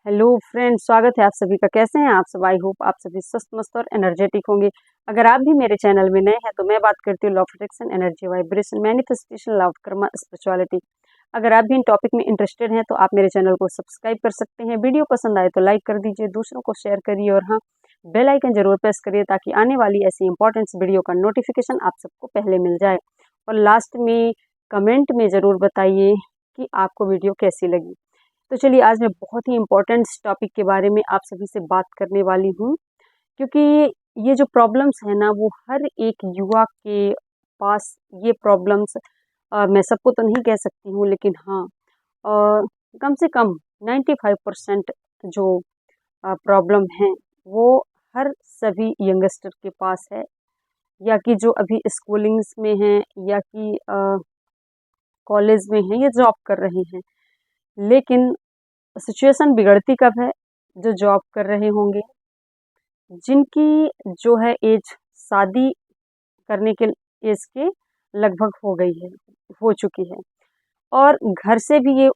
Hello friends, स्वागत है आप सभी का। कैसे हैं आप सब? आई होप आप सभी स्वस्थ मस्त और एनर्जेटिक होंगे। अगर आप भी मेरे चैनल में नए हैं तो मैं बात करती हूँ law of attraction, energy vibration, manifestation, love, Karma, spirituality. अगर आप भी इन टॉपिक में इंटरेस्टेड हैं तो आप मेरे चैनल को सब्सक्राइब कर सकते हैं। वीडियो पसंद आए तो लाइक कर दीजिए, दूसरों को शेयर करिए और हाँ, बेल आइकन जरूर प्रेस करिए ताकि आने वाली ऐसी इंपॉर्टेंट वीडियो का नोटिफिकेशन आप सबको पहले मिल जाए। और लास्ट में कमेंट में ज़रूर बताइए कि आपको वीडियो कैसी लगी। तो चलिए, आज मैं बहुत ही इम्पोर्टेंट टॉपिक के बारे में आप सभी से बात करने वाली हूँ, क्योंकि ये जो प्रॉब्लम्स है ना, वो हर एक युवा के पास ये प्रॉब्लम्स, मैं सबको तो नहीं कह सकती हूँ, लेकिन हाँ, कम से कम 95% जो प्रॉब्लम है वो हर सभी यंगस्टर के पास है, या कि जो अभी स्कूलिंग्स में हैं, या कि कॉलेज में हैं, या जॉब कर रहे हैं। लेकिन सिचुएशन बिगड़ती कब है? जो जॉब कर रहे होंगे, जिनकी जो है एज शादी करने के एज के लगभग हो गई है, हो चुकी है, और घर से भी ये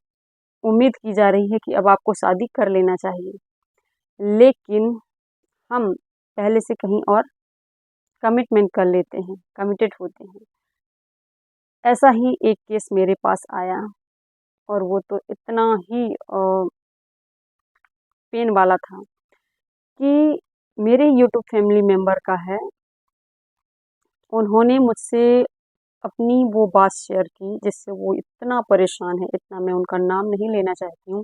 उम्मीद की जा रही है कि अब आपको शादी कर लेना चाहिए। लेकिन हम पहले से कहीं और कमिटमेंट कर लेते हैं, कमिटेड होते हैं। ऐसा ही एक केस मेरे पास आया, और वो तो इतना ही पेन वाला था कि मेरे यूट्यूब फैमिली मेंबर का है। उन्होंने मुझसे अपनी वो बात शेयर की जिससे वो इतना परेशान है, इतना, मैं उनका नाम नहीं लेना चाहती हूँ।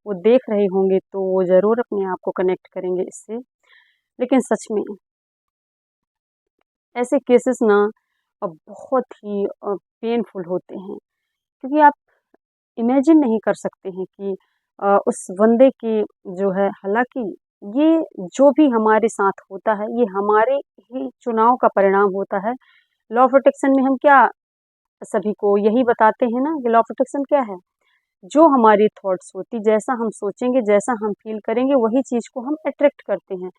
वो देख रहे होंगे तो वो ज़रूर अपने आप को कनेक्ट करेंगे इससे। लेकिन सच में ऐसे केसेस ना बहुत ही पेनफुल होते हैं, क्योंकि आप इमेजिन नहीं कर सकते हैं कि उस बंदे की जो है, हालांकि ये जो भी हमारे साथ होता है ये हमारे ही चुनाव का परिणाम होता है। लॉ ऑफ अट्रैक्शन में हम क्या सभी को यही बताते हैं ना कि लॉ ऑफ अट्रैक्शन क्या है? जो हमारी थॉट्स होती, जैसा हम सोचेंगे, जैसा हम फील करेंगे, वही चीज़ को हम अट्रैक्ट करते हैं।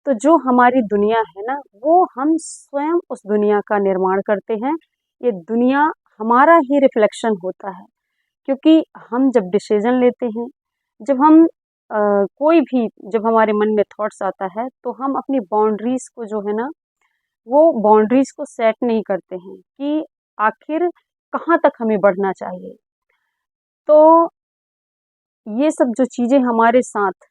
तो जो हमारी दुनिया है ना, वो हम स्वयं उस दुनिया का निर्माण करते हैं। ये दुनिया हमारा ही रिफ्लेक्शन होता है, क्योंकि हम जब डिसीजन लेते हैं, जब हम कोई भी, जब हमारे मन में थॉट्स आता है तो हम अपनी बाउंड्रीज को जो है ना, वो बाउंड्रीज को सेट नहीं करते हैं कि आखिर कहाँ तक हमें बढ़ना चाहिए। तो ये सब जो चीज़ें हमारे साथ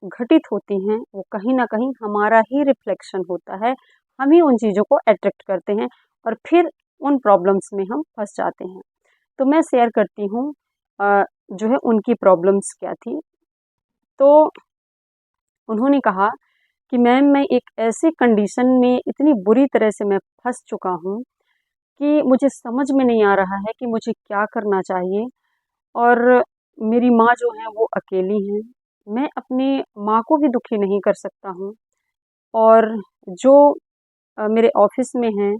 घटित होती हैं, वो कहीं ना कहीं हमारा ही रिफ्लेक्शन होता है। हम ही उन चीज़ों को अट्रैक्ट करते हैं और फिर उन प्रॉब्लम्स में हम फंस जाते हैं। तो मैं शेयर करती हूँ जो है उनकी प्रॉब्लम्स क्या थी। तो उन्होंने कहा कि मैम, मैं एक ऐसे कंडीशन में इतनी बुरी तरह से मैं फंस चुका हूँ कि मुझे समझ में नहीं आ रहा है कि मुझे क्या करना चाहिए। और मेरी माँ जो है वो अकेली हैं, मैं अपनी माँ को भी दुखी नहीं कर सकता हूँ। और जो मेरे ऑफिस में हैं,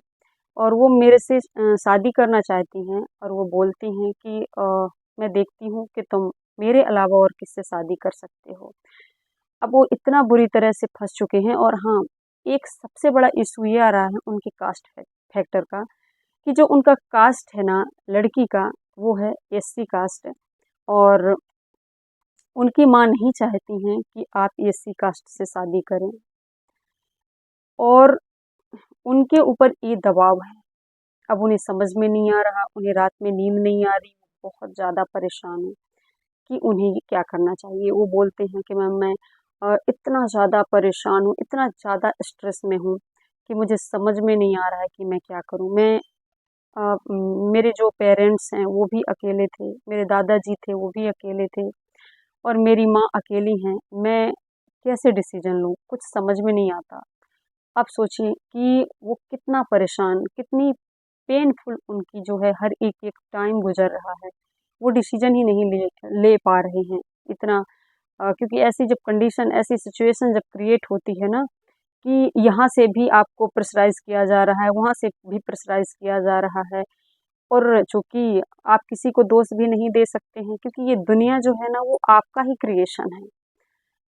और वो मेरे से शादी करना चाहती हैं, और वो बोलती हैं कि मैं देखती हूँ कि तुम मेरे अलावा और किससे शादी कर सकते हो। अब वो इतना बुरी तरह से फंस चुके हैं। और हाँ, एक सबसे बड़ा इशू ये आ रहा है उनके कास्ट फैक्टर का, कि जो उनका कास्ट है ना, लड़की का, वो है एससी कास्ट। और उनकी माँ नहीं चाहती हैं कि आप एससी कास्ट से शादी करें, और उनके ऊपर ये दबाव है। अब उन्हें समझ में नहीं आ रहा, उन्हें रात में नींद नहीं आ रही, बहुत ज़्यादा परेशान है कि उन्हें क्या करना चाहिए। वो बोलते हैं कि मैम, मैं इतना ज़्यादा परेशान हूँ, इतना ज़्यादा स्ट्रेस में हूँ कि मुझे समझ में नहीं आ रहा है कि मैं क्या करूँ। मेरे जो पेरेंट्स हैं वो भी अकेले थे, मेरे दादाजी थे वो भी अकेले थे, और मेरी माँ अकेली हैं। मैं कैसे डिसीजन लूँ, कुछ समझ में नहीं आता। आप सोचिए कि वो कितना परेशान, कितनी पेनफुल उनकी जो है हर एक एक टाइम गुजर रहा है। वो डिसीजन ही नहीं ले ले पा रहे हैं इतना, क्योंकि ऐसी जब कंडीशन, ऐसी सिचुएशन जब क्रिएट होती है ना, कि यहाँ से भी आपको प्रेशराइज किया जा रहा है, वहाँ से भी प्रेशराइज किया जा रहा है। और चूंकि आप किसी को दोष भी नहीं दे सकते हैं, क्योंकि ये दुनिया जो है ना, वो आपका ही क्रिएशन है।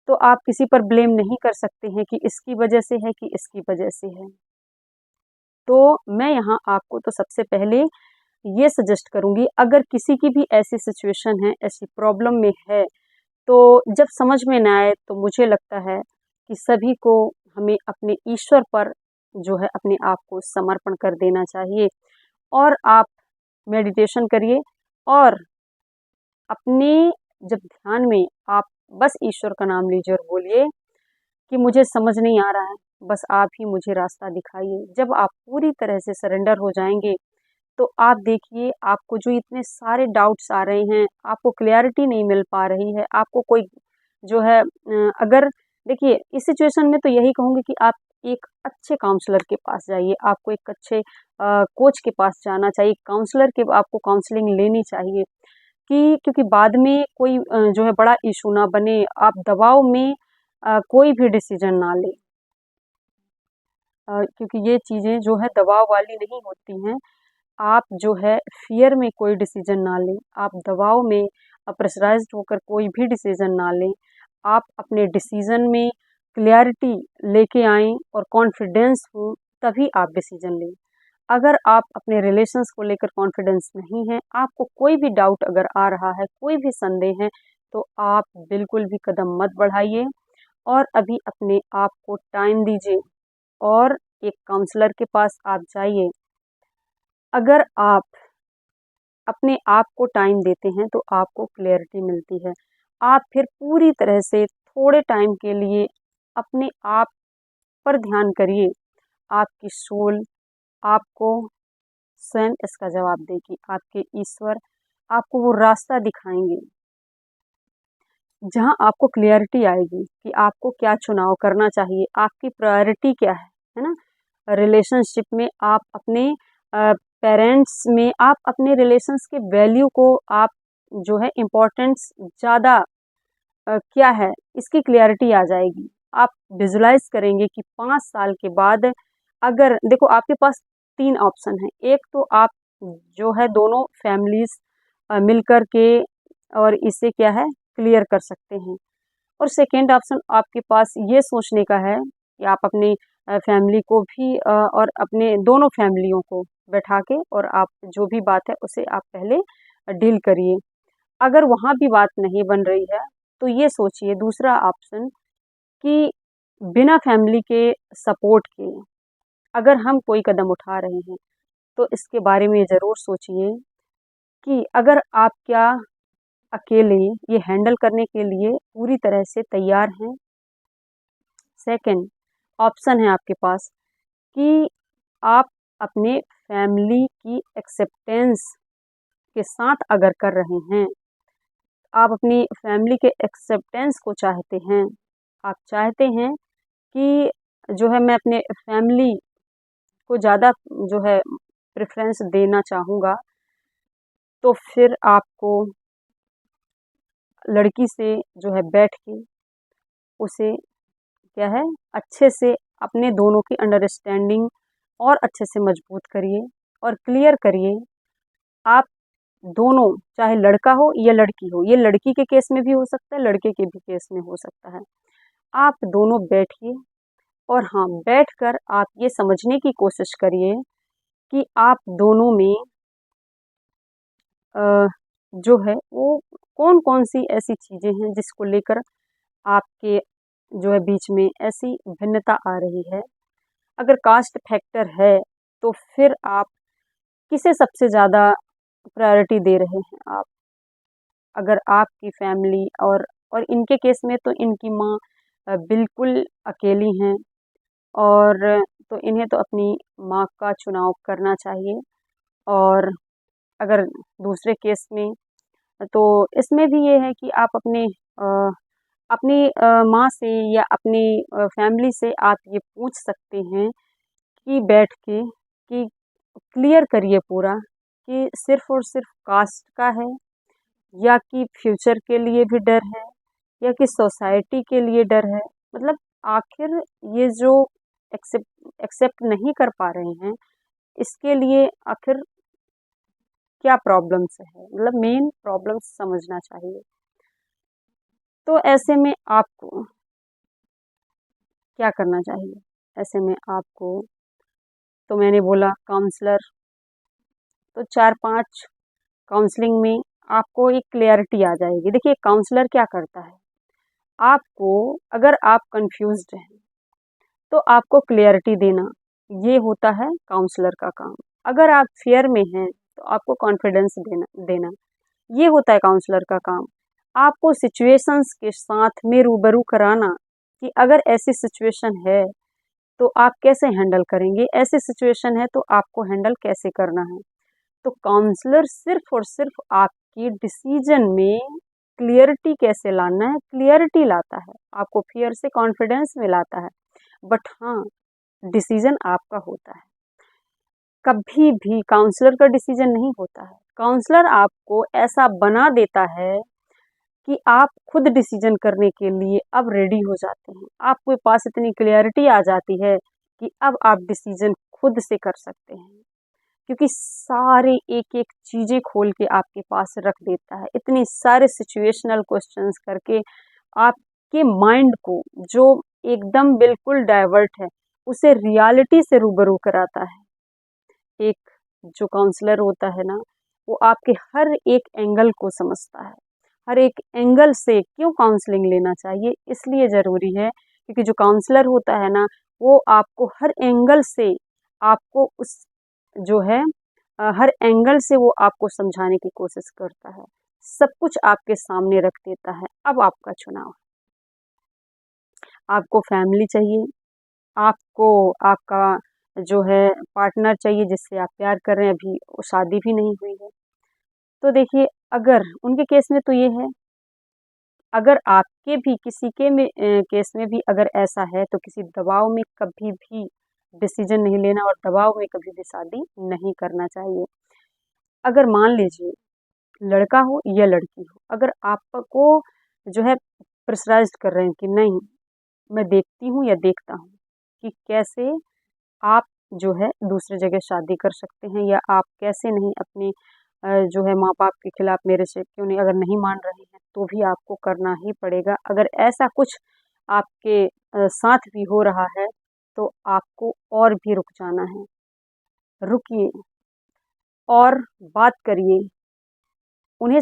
तो आप किसी पर ब्लेम नहीं कर सकते हैं कि इसकी वजह से है कि इसकी वजह से है। तो मैं यहाँ आपको तो सबसे पहले ये सजेस्ट करूँगी, अगर किसी की भी ऐसी सिचुएशन है, ऐसी प्रॉब्लम में है, तो जब समझ में ना आए तो मुझे लगता है कि सभी को हमें अपने ईश्वर पर जो है अपने आप को समर्पण कर देना चाहिए। और आप मेडिटेशन करिए और अपने जब ध्यान में आप बस ईश्वर का नाम लीजिए और बोलिए कि मुझे समझ नहीं आ रहा है, बस आप ही मुझे रास्ता दिखाइए। जब आप पूरी तरह से सरेंडर हो जाएंगे तो आप देखिए आपको जो इतने सारे डाउट्स आ रहे हैं, आपको क्लैरिटी नहीं मिल पा रही है, आपको कोई जो है अगर देखिए इस सिचुएशन में तो यही कहूँगी कि आप एक अच्छे काउंसलर के पास जाइए, आपको एक अच्छे कोच के पास जाना चाहिए, काउंसलर के आपको काउंसलिंग लेनी चाहिए कि क्योंकि बाद में कोई जो है बड़ा इशू ना बने, आप दबाव में कोई भी डिसीजन ना लें। क्योंकि ये चीज़ें जो है दबाव वाली नहीं होती हैं। आप जो है फ़ियर में कोई डिसीजन ना लें, आप दबाव में प्रेशराइज़्ड होकर कोई भी डिसीजन ना लें। आप अपने डिसीजन में क्लैरिटी लेके आएँ और कॉन्फिडेंस हो, तभी आप डिसीजन लें। अगर आप अपने रिलेशंस को लेकर कॉन्फिडेंस नहीं है, आपको कोई भी डाउट अगर आ रहा है, कोई भी संदेह है, तो आप बिल्कुल भी कदम मत बढ़ाइए और अभी अपने आप को टाइम दीजिए और एक काउंसलर के पास आप जाइए। अगर आप अपने आप को टाइम देते हैं तो आपको क्लैरिटी मिलती है। आप फिर पूरी तरह से थोड़े टाइम के लिए अपने आप पर ध्यान करिए। आपकी सोल आपको स्वयं इसका जवाब देगी। आपके ईश्वर आपको वो रास्ता दिखाएँगे, जहाँ आपको क्लैरिटी आएगी कि आपको क्या चुनाव करना चाहिए, आपकी प्रायोरिटी क्या है ना? रिलेशनशिप में आप अपने पेरेंट्स में आप अपने रिलेशंस के वैल्यू को आप जो है इम्पोर्टेंस ज़्यादा क्या है, इसकी क्लैरिटी आ जाएगी। आप विजुलाइज़ करेंगे कि 5 साल के बाद अगर देखो आपके पास 3 ऑप्शन हैं। एक तो आप जो है दोनों फैमिलीज़ मिल कर के और इसे क्या है क्लियर कर सकते हैं। और सेकंड ऑप्शन आपके पास ये सोचने का है कि आप अपनी फैमिली को भी और अपने दोनों फैमिलियों को बैठा के और आप जो भी बात है उसे आप पहले डील करिए। अगर वहाँ भी बात नहीं बन रही है तो ये सोचिए दूसरा ऑप्शन कि बिना फैमिली के सपोर्ट के अगर हम कोई कदम उठा रहे हैं तो इसके बारे में ज़रूर सोचिए कि अगर आप क्या अकेले ये हैंडल करने के लिए पूरी तरह से तैयार हैं। सेकंड ऑप्शन है आपके पास कि आप अपने फैमिली की एक्सेप्टेंस के साथ अगर कर रहे हैं, आप अपनी फैमिली के एक्सेप्टेंस को चाहते हैं, आप चाहते हैं कि जो है मैं अपने फैमिली को ज़्यादा जो है प्रेफ़रेंस देना चाहूँगा, तो फिर आपको लड़की से जो है बैठ के उसे क्या है अच्छे से अपने दोनों की अंडरस्टैंडिंग और अच्छे से मजबूत करिए और क्लियर करिए। आप दोनों चाहे लड़का हो या लड़की हो, ये लड़की के केस में भी हो सकता है, लड़के के भी केस में हो सकता है। आप दोनों बैठिए और हाँ, बैठकर आप ये समझने की कोशिश करिए कि आप दोनों में जो है वो कौन-कौन सी ऐसी चीज़ें हैं जिसको लेकर आपके जो है बीच में ऐसी भिन्नता आ रही है। अगर कास्ट फैक्टर है तो फिर आप किसे सबसे ज़्यादा प्रायोरिटी दे रहे हैं आप? अगर आपकी फैमिली और इनके केस में तो इनकी माँ बिल्कुल अकेली हैं और तो इन्हें तो अपनी माँ का चुनाव करना चाहिए। और अगर दूसरे केस में तो इसमें भी ये है कि आप अपनी माँ से या अपनी फैमिली से आप ये पूछ सकते हैं कि बैठ के कि क्लियर करिए पूरा कि सिर्फ़ और सिर्फ़ कास्ट का है या कि फ्यूचर के लिए भी डर है या कि सोसाइटी के लिए डर है। मतलब आखिर ये जो एक्सेप्ट नहीं कर पा रहे हैं, इसके लिए आखिर क्या प्रॉब्लम्स है? मतलब मेन प्रॉब्लम्स समझना चाहिए। तो ऐसे में आपको क्या करना चाहिए? ऐसे में आपको तो मैंने बोला काउंसलर, तो 4-5 काउंसलिंग में आपको एक क्लैरिटी आ जाएगी। देखिए काउंसलर क्या करता है, आपको अगर आप कन्फ्यूज़्ड हैं, तो आपको क्लैरिटी देना, ये होता है काउंसलर का काम। अगर आप फ़ियर में हैं, तो आपको कॉन्फिडेंस देना देना, ये होता है काउंसलर का काम। आपको सिचुएशंस के साथ में रूबरू कराना कि अगर ऐसी सिचुएशन है, तो आप कैसे हैंडल करेंगे, ऐसी सिचुएशन है तो आपको हैंडल कैसे करना है। तो काउंसलर सिर्फ़ और सिर्फ़ आपकी डिसीज़न में क्लैरिटी कैसे लाना है, क्लैरिटी लाता है। आपको फ़ियर से कॉन्फिडेंस में लाता है। बट हाँ, डिसीज़न आपका होता है। कभी भी काउंसलर का डिसीज़न नहीं होता है। काउंसलर आपको ऐसा बना देता है कि आप खुद डिसीज़न करने के लिए अब रेडी हो जाते हैं। आपके पास इतनी क्लैरिटी आ जाती है कि अब आप डिसीज़न खुद से कर सकते हैं। क्योंकि सारे एक-एक चीज़ें खोल के आपके पास रख देता है। इतने सारे सिचुएशनल क्वेश्चंस करके आपके माइंड को जो एकदम बिल्कुल डाइवर्ट है, उसे रियलिटी से रूबरू कराता है। एक जो काउंसलर होता है ना, वो आपके हर एक एंगल को समझता है। हर एक एंगल से क्यों काउंसलिंग लेना चाहिए, इसलिए ज़रूरी है क्योंकि जो काउंसलर होता है ना, वो आपको हर एंगल से आपको उस जो है हर एंगल से वो आपको समझाने की कोशिश करता है। सब कुछ आपके सामने रख देता है। अब आपका चुनाव। आपको फैमिली चाहिए, आपको आपका जो है पार्टनर चाहिए जिससे आप प्यार कर रहे हैं, अभी वो शादी भी नहीं हुई है। तो देखिए अगर उनके केस में तो ये है, अगर आपके भी किसी के में केस में भी अगर ऐसा है तो किसी दबाव में कभी भी डिसीज़न नहीं लेना और दबाव में कभी भी शादी नहीं करना चाहिए। अगर मान लीजिए लड़का हो या लड़की हो, अगर आपको जो है प्रेशराइज़्ड कर रहे हैं कि नहीं, मैं देखती हूँ या देखता हूँ कि कैसे आप जो है दूसरी जगह शादी कर सकते हैं या आप कैसे नहीं अपने जो है माँ-बाप के खिलाफ मेरे से क्यों नहीं अगर नहीं मान रहे हैं, तो भी आपको करना ही पड़ेगा। अगर ऐसा कुछ आपके साथ भी हो रहा है, तो आपको और भी रुक जाना है। रुकिए और बात करिए। उन्हें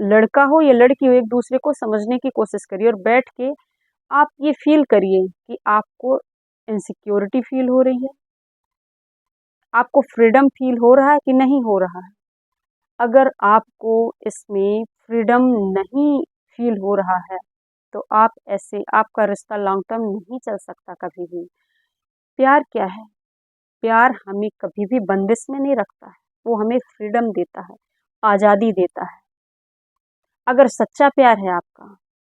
लड़का हो या लड़की हो एक दूसरे को समझने की कोशिश करिए और बैठ के आप ये फ़ील करिए कि आपको इनसिक्योरिटी फ़ील हो रही है, आपको फ्रीडम फ़ील हो रहा है कि नहीं हो रहा है। अगर आपको इसमें फ्रीडम नहीं फ़ील हो रहा है, तो आप ऐसे आपका रिश्ता लॉन्ग टर्म नहीं चल सकता कभी भी। प्यार क्या है? प्यार हमें कभी भी बंदिश में नहीं रखता है, वो हमें फ्रीडम देता है, आज़ादी देता है। अगर सच्चा प्यार है आपका,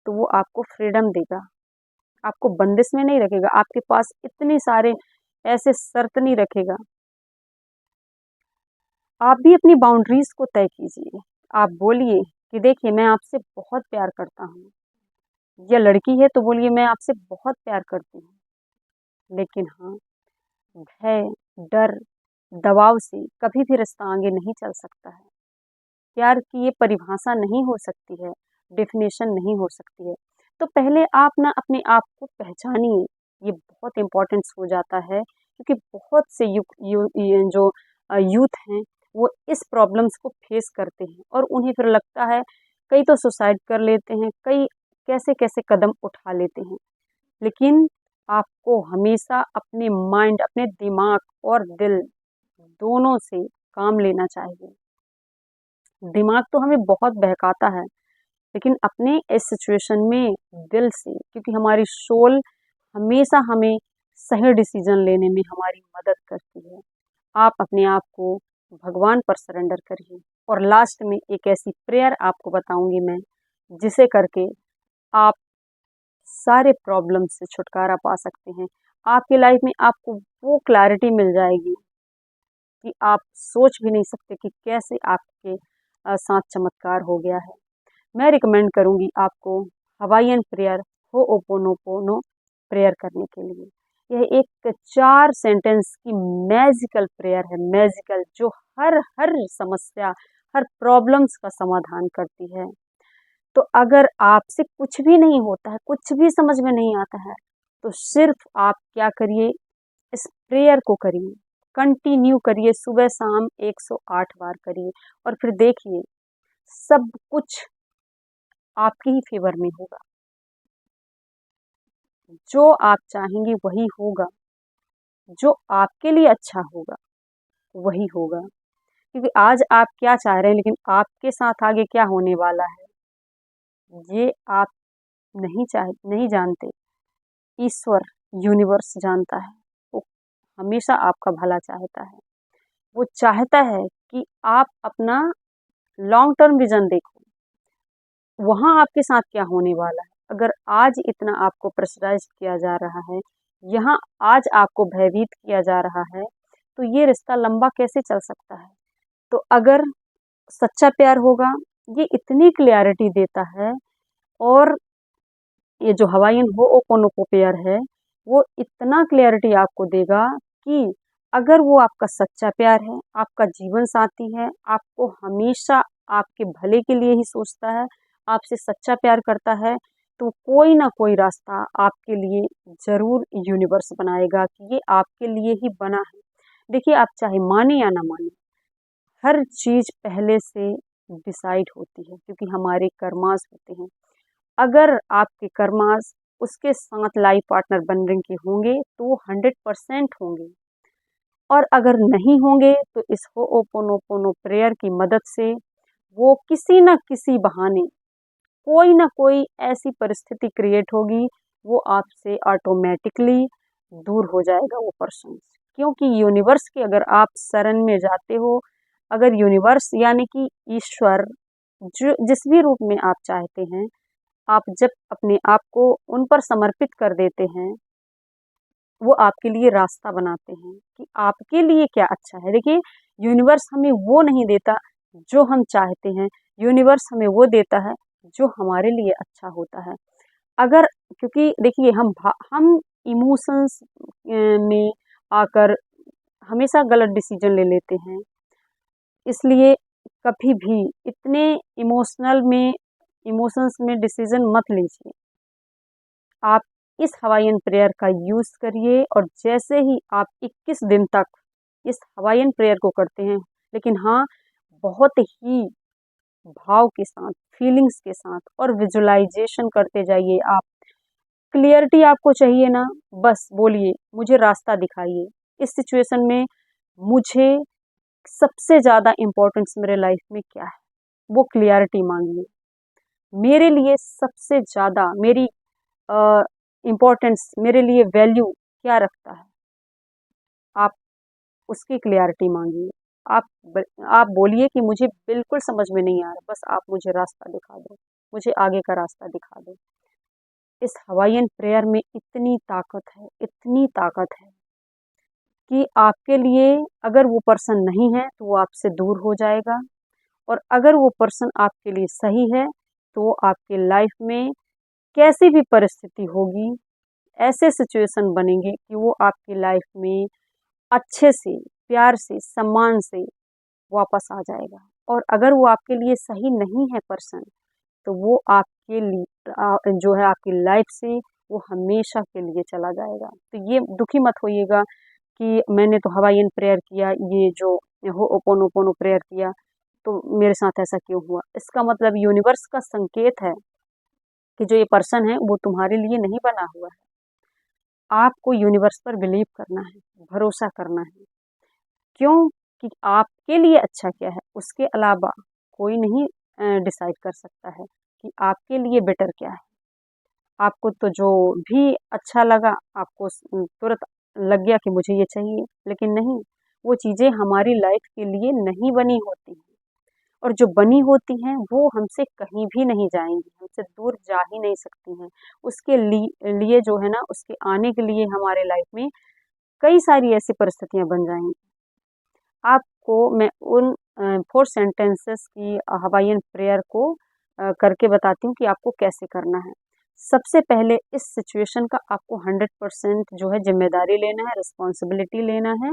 तो वो आपको फ्रीडम देगा, आपको बंदिश में नहीं रखेगा, आपके पास इतने सारे ऐसे शर्त नहीं रखेगा। आप भी अपनी बाउंड्रीज़ को तय कीजिए। आप बोलिए कि देखिए मैं आपसे बहुत प्यार करता हूँ, या लड़की है तो बोलिए मैं आपसे बहुत प्यार करती हूँ। लेकिन हाँ, भय, डर, दबाव से कभी भी रिश्ता आगे नहीं चल सकता है। प्यार की ये परिभाषा नहीं हो सकती है, डेफ़िनेशन नहीं हो सकती है। तो पहले आप ना अपने आप को पहचानिए, ये बहुत इम्पोर्टेंट्स हो जाता है क्योंकि बहुत से ये जो यूथ हैं, वो इस प्रॉब्लम्स को फेस करते हैं और उन्हें फिर लगता है कई तो सुसाइड कर लेते हैं, कई कैसे-कैसे कदम उठा लेते हैं। लेकिन आपको हमेशा अपने माइंड, अपने दिमाग और दिल दोनों से काम लेना चाहिए। दिमाग तो हमें बहुत बहकाता है, लेकिन अपने इस सिचुएशन में दिल से क्योंकि हमारी सोल हमेशा हमें सही डिसीजन लेने में हमारी मदद करती है। आप अपने आप को भगवान पर सरेंडर करिए और लास्ट में एक ऐसी प्रेयर आपको बताऊँगी मैं, जिसे करके आप सारे प्रॉब्लम से छुटकारा पा सकते हैं। आपकी लाइफ में आपको वो क्लैरिटी मिल जाएगी कि आप सोच भी नहीं सकते कि कैसे आपके साथ चमत्कार हो गया है। मैं रिकमेंड करूँगी आपको हवाइयन प्रेयर होओपोनोपोनो प्रेयर करने के लिए। यह एक 4 सेंटेंस की मैजिकल प्रेयर है, मैजिकल जो हर हर समस्या, हर प्रॉब्लम्स का समाधान करती है। तो अगर आपसे कुछ भी नहीं होता है, कुछ भी समझ में नहीं आता है, तो सिर्फ़ आप क्या करिए, इस प्रेयर को करिए, कंटिन्यू करिए, सुबह-शाम 108 बार करिए और फिर देखिए सब कुछ आपके ही फ़ेवर में होगा। जो आप चाहेंगे वही होगा, जो आपके लिए अच्छा होगा, वही होगा। क्योंकि आज आप क्या चाह रहे हैं, लेकिन आपके साथ आगे क्या होने वाला है, ये आप नहीं जानते। ईश्वर, यूनिवर्स जानता है। वो हमेशा आपका भला चाहता है। वो चाहता है कि आप अपना लॉन्ग टर्म विज़न देखो। वहाँ आपके साथ क्या होने वाला है। अगर आज इतना आपको प्रेशराइज़ किया जा रहा है, यहाँ आज आपको भयभीत किया जा रहा है, तो ये रिश्ता लंबा कैसे चल सकता है। तो अगर सच्चा प्यार होगा, ये इतनी क्लैरिटी देता है। और ये जो हवाईयन होओपोनोपो पेयर है, वो इतना क्लैरिटी आपको देगा कि अगर वो आपका सच्चा प्यार है, आपका जीवन साथी है, आपको हमेशा आपके भले के लिए ही सोचता है, आपसे सच्चा प्यार करता है, तो कोई ना कोई रास्ता आपके लिए ज़रूर यूनिवर्स बनाएगा कि ये आपके लिए ही बना है। देखिए, आप चाहे माने या ना माने, हर चीज़ पहले से डिसाइड होती है, क्योंकि हमारे कर्मास होते हैं। अगर आपके कर्मास उसके साथ लाइफ पार्टनर बनने के होंगे, तो वो 100% होंगे। और अगर नहीं होंगे, तो इस होओपोनोपोनो प्रेयर की मदद से वो किसी न किसी बहाने, कोई ना कोई ऐसी परिस्थिति क्रिएट होगी, वो आपसे ऑटोमेटिकली दूर हो जाएगा वो पर्सन। क्योंकि यूनिवर्स के अगर आप शरण में जाते हो, अगर यूनिवर्स यानी कि ईश्वर, जो जिस भी रूप में आप चाहते हैं, आप जब अपने आप को उन पर समर्पित कर देते हैं, वो आपके लिए रास्ता बनाते हैं कि आपके लिए क्या अच्छा है। देखिए, यूनिवर्स हमें वो नहीं देता जो हम चाहते हैं, यूनिवर्स हमें वो देता है जो हमारे लिए अच्छा होता है। अगर क्योंकि देखिए, हम इमोशंस में आकर हमेशा गलत डिसीजन ले लेते हैं। इसलिए कभी भी इतने इमोशंस में डिसीजन मत लीजिए। आप इस हवाईयन प्रेयर का यूज़ करिए, और जैसे ही आप 21 दिन तक इस हवाईयन प्रेयर को करते हैं, लेकिन हाँ, बहुत ही भाव के साथ, फीलिंग्स के साथ और विजुअलाइजेशन करते जाइए आप। क्लियरिटी आपको चाहिए ना, बस बोलिए, मुझे रास्ता दिखाइए। इस सिचुएशन में मुझे सबसे ज़्यादा इम्पोर्टेंस मेरे लाइफ में क्या है, वो क्लियरिटी मांगिए। मेरे लिए सबसे ज़्यादा मेरी इम्पोर्टेंस, मेरे लिए वैल्यू क्या रखता है, आप उसकी क्लियरिटी मांगिए। आप आप बोलिए कि मुझे बिल्कुल समझ में नहीं आ रहा, बस आप मुझे रास्ता दिखा दो, मुझे आगे का रास्ता दिखा दो। इस हवाईयन प्रेयर में इतनी ताकत है, इतनी ताकत है कि आपके लिए अगर वो पर्सन नहीं है, तो वो आपसे दूर हो जाएगा। और अगर वो पर्सन आपके लिए सही है, तो वो आपके लाइफ में कैसी भी परिस्थिति होगी, ऐसे सिचुएशन बनेंगे कि वो आपकी लाइफ में अच्छे से, प्यार से, सम्मान से वापस आ जाएगा। और अगर वो आपके लिए सही नहीं है पर्सन, तो वो आपके लिए जो है आपकी लाइफ से वो हमेशा के लिए चला जाएगा। तो ये दुखी मत होइएगा कि मैंने तो हवाईयन प्रेयर किया, ये जो होओपोनोपोनो प्रेयर किया, तो मेरे साथ ऐसा क्यों हुआ। इसका मतलब यूनिवर्स का संकेत है कि जो ये पर्सन है, वो तुम्हारे लिए नहीं बना हुआ है। आपको यूनिवर्स पर बिलीव करना है, भरोसा करना है। क्यों? कि आपके लिए अच्छा क्या है, उसके अलावा कोई नहीं डिसाइड कर सकता है कि आपके लिए बेटर क्या है। आपको तो जो भी अच्छा लगा, आपको तुरंत लग गया कि मुझे ये चाहिए, लेकिन नहीं, वो चीज़ें हमारी लाइफ के लिए नहीं बनी होती हैं। और जो बनी होती हैं, वो हमसे कहीं भी नहीं जाएँगी, हमसे दूर जा ही नहीं सकती हैं। उसके लिए जो है ना, उसके आने के लिए हमारे लाइफ में कई सारी ऐसी परिस्थितियाँ बन जाएँगी। आपको मैं उन 4 सेंटेंसेस की हवाईयन प्रेयर को करके बताती हूँ कि आपको कैसे करना है। सबसे पहले इस सिचुएशन का आपको 100% जो है ज़िम्मेदारी लेना है, रिस्पॉन्सिबिलिटी लेना है,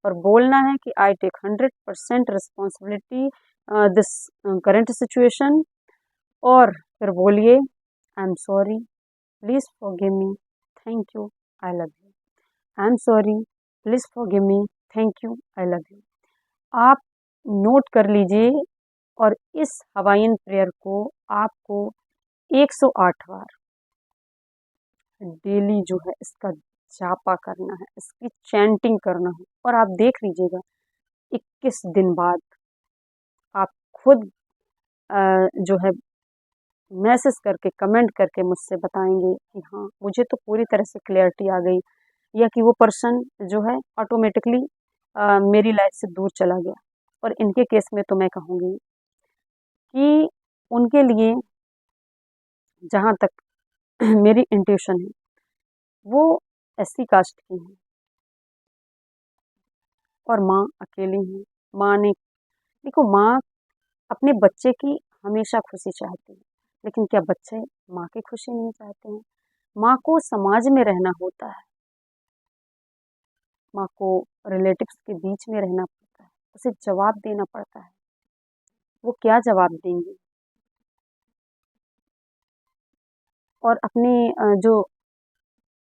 और बोलना है कि I take 100% responsibility this current situation. और फिर बोलिए, I am sorry, please forgive me, thank you, I love you. I am sorry, please forgive me, thank you, I love you. आप नोट कर लीजिए और इस हवाइन प्रेयर को आपको 108 बार डेली जो है इसका जापा करना है, इसकी चैंटिंग करना है। और आप देख लीजिएगा 21 दिन बाद आप खुद जो है मैसेज करके कमेंट करके मुझसे बताएंगे कि हाँ मुझे तो पूरी तरह से क्लियरिटी आ गई, या कि वो पर्सन जो है ऑटोमेटिकली मेरी लाइफ से दूर चला गया। और इनके केस में तो मैं कहूँगी कि उनके लिए, जहाँ तक मेरी इंट्यूशन है, वो एससी कास्ट की हैं और माँ अकेली हैं। माँ ने, देखो माँ अपने बच्चे की हमेशा खुशी चाहती है, लेकिन क्या बच्चे माँ की खुशी नहीं चाहते हैं? माँ को समाज में रहना होता है, माँ को रिलेटिव्स के बीच में रहना पड़ता है, उसे जवाब देना पड़ता है। वो क्या जवाब देंगी? और अपने जो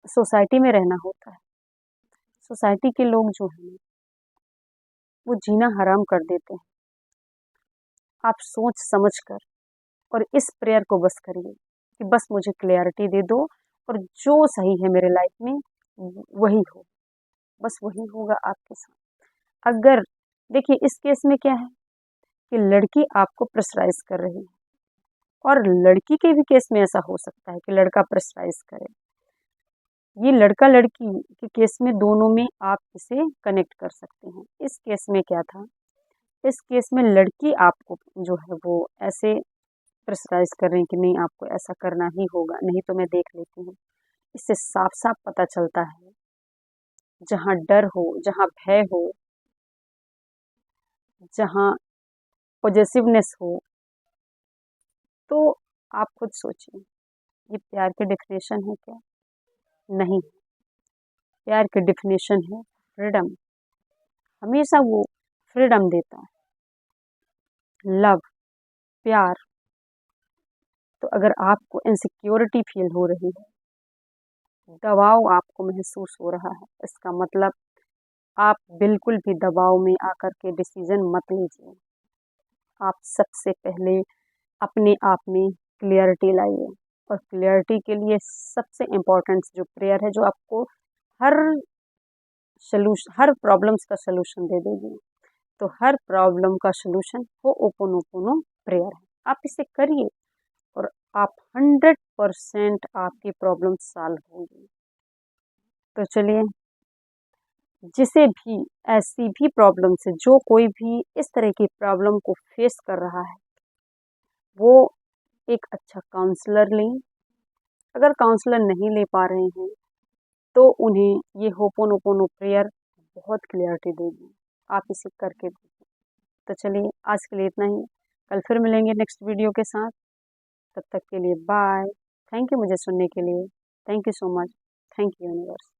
सोसाइटी में रहना होता है, सोसाइटी के लोग जो हैं वो जीना हराम कर देते हैं। आप सोच समझ कर और इस प्रेयर को बस करिए कि बस मुझे क्लियरिटी दे दो, और जो सही है मेरे लाइफ में वही हो, बस वही होगा आपके साथ। अगर देखिए इस केस में क्या है कि लड़की आपको प्रेशराइज कर रही है, और लड़की के भी केस में ऐसा हो सकता है कि लड़का प्रेशराइज करे। ये लड़का लड़की के केस में दोनों में आप इसे कनेक्ट कर सकते हैं। इस केस में क्या था, इस केस में लड़की आपको जो है वो ऐसे प्रेशराइज कर रही हैं कि नहीं आपको ऐसा करना ही होगा, नहीं तो मैं देख लेती हूँ। इससे साफ साफ पता चलता है, जहाँ डर हो, जहाँ भय हो, जहाँ पॉजेसिवनेस हो, तो आप खुद सोचिए ये प्यार की डेफिनेशन है क्या? नहीं। प्यार की डेफिनेशन है फ्रीडम। हमेशा वो फ्रीडम देता है, लव, प्यार। तो अगर आपको इनसिक्योरिटी फील हो रही है, दबाव आपको महसूस हो रहा है, इसका मतलब आप बिल्कुल भी दबाव में आकर के डिसीजन मत लीजिए। आप सबसे पहले अपने आप में क्लियरिटी लाइए, और क्लियरिटी के लिए सबसे इम्पोर्टेंट जो प्रेयर है, जो आपको हर हर प्रॉब्लम्स का सलूशन दे देगी। तो हर प्रॉब्लम का सलूशन वो ओपोनोपोनो प्रेयर है। आप इसे करिए और आप 100% आपकी प्रॉब्लम सॉल्व होगी। तो चलिए, जिसे भी ऐसी भी प्रॉब्लम से, जो कोई भी इस तरह की प्रॉब्लम को फेस कर रहा है, वो एक अच्छा काउंसलर लें। अगर काउंसलर नहीं ले पा रहे हैं तो उन्हें ये होपोनोपोनो प्रेयर बहुत क्लियरिटी देगी। आप इसे करके देखिए। तो चलिए आज के लिए इतना ही, कल फिर मिलेंगे नेक्स्ट वीडियो के साथ। तब तक के लिए बाय। थैंक यू मुझे सुनने के लिए। Thank you so much. Thank you universe.